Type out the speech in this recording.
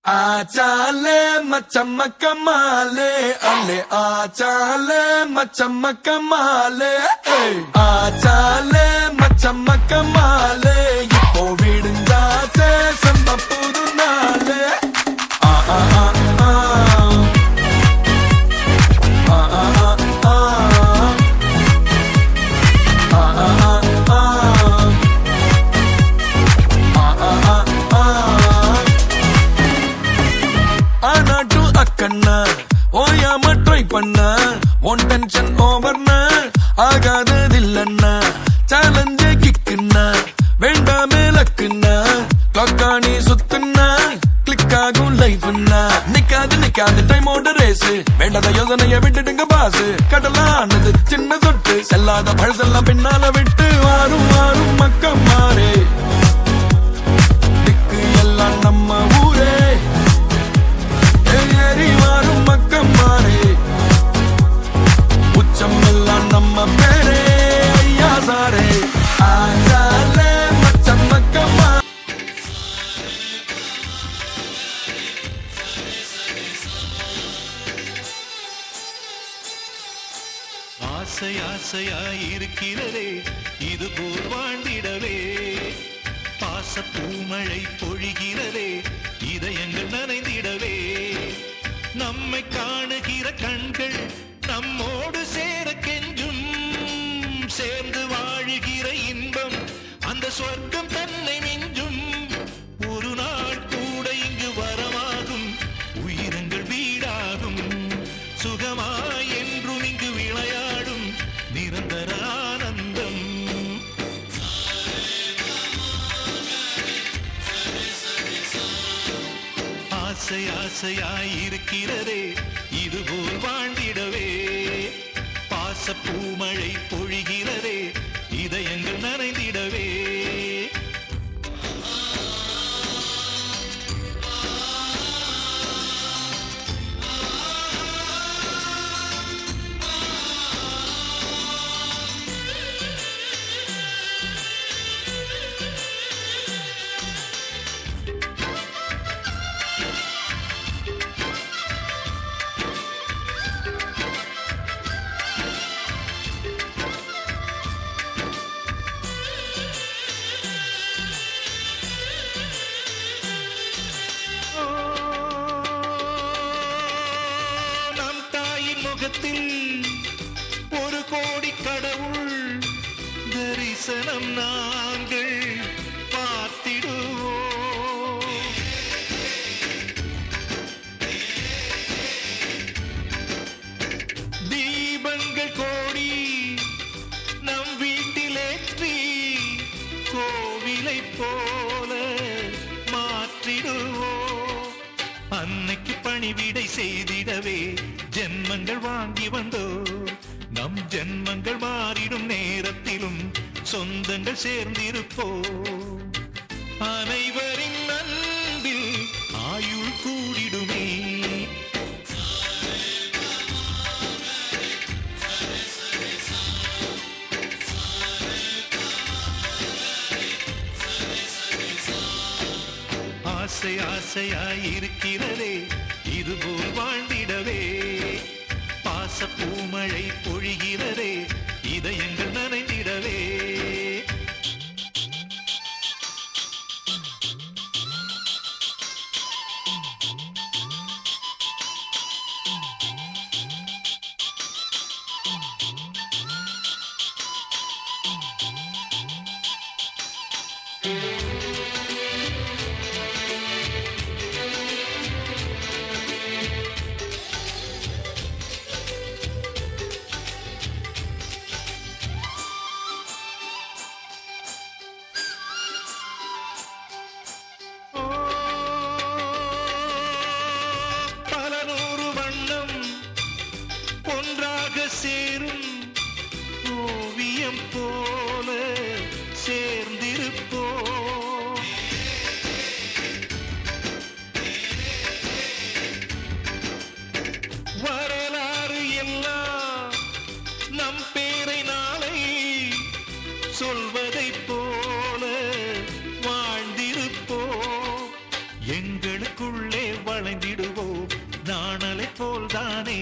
आचाले मचमक माले अले आचाले मचमक माले आचाले मचमक माले இப்போ விடுஞ்சாச்சே செம்ம புது நாளே ஆ ஆ ஆ ஆ ஆ ஆ ஆ ஆனா டு அக்கண்ணா ஓயாம ட்ரை பண்ண ஒன் டென்ஷன் ஓவர்னா ஆகாததில்லண்ணா சேலஞ்சே கிக்குன்னா வேண்டாமே லக்குன்னா கிளாக்கானி சுத்துன்னா கிளிக் ஆகும் லைஃப்னா நிக்காது டைமோட ரேஸ் வேண்டாத யோசனைய விட்டுடுங்க பாசு கடலானது சின்ன சொட்டு செல்லாத பழசெல்லாம் பின்னால விட்டு வாரும் மக்கம் மாறே திக்கு எல்லாம் நம்ம ஊரே ஏறி வாரும் மக்கம் மாறே உச்சம் எல்லாம் நம்ம பேரே ஐயா சாரே ஆசாலே மச்சம் மக்கம்மா ஆசை ஆசையாயிருக்கிறதே இது போல் வாழ்ந்திடவே பாச பூமழை பொழிகிறதே இதயங்கள் நனைந்திடவே நம்மை காணுகிற கண்கள் நம்மோடு சேர கெஞ்சும் சேர்ந்து வாழுகிற இன்பம் அந்த சொர்க்கம் தன்னை மிஞ்சும் ஒரு நாள் கூட இங்கு வரமாகும் உயிரங்கள் வீடாகும் சுகமாய் என்றும் இங்கு விளையாடும் நிரந்தர ஆனந்தம் ஆசை ஆசையாயிருக்கிறதே இதுபோல் வாழ்ந்திடவே பாச பூமழை பொழிகிறதே இதயங்கள் நனைந்திடவே ஒரு கோடி கடவுள் தரிசனம் நாங்கள் பார்த்திடுவோம் தீபங்கள் கோடி நம் வீட்டிலேற்றி கோவிலை போல மாற்றிடுவோம் அன்னைக்கு பணிவிடை செய்திடவே ஜென்மங்கள் வாங்கி வந்தோ நம் ஜென்மங்கள் மாறிடும் நேரத்திலும் சொந்தங்கள் சேர்ந்திருப்போ அனைவரின் அன்பில் ஆயுள் கூடிடுமே ஆசை ஆசையாயிருக்கிறதே இதுபோல் வாழ்ந்திடவே பாச பூமழை பொழிகிறதே இதயங்கள் நனைந்திடவே சேரும் ஓவியம் போல சேர்ந்திருப்போ வரலாறு எல்லாம் நம் பேரை நாளை சொல்வதை போல வாழ்ந்திருப்போ எங்களுக்குள்ளே வாழ்ந்திடுவோம் நாணலை போல்தானே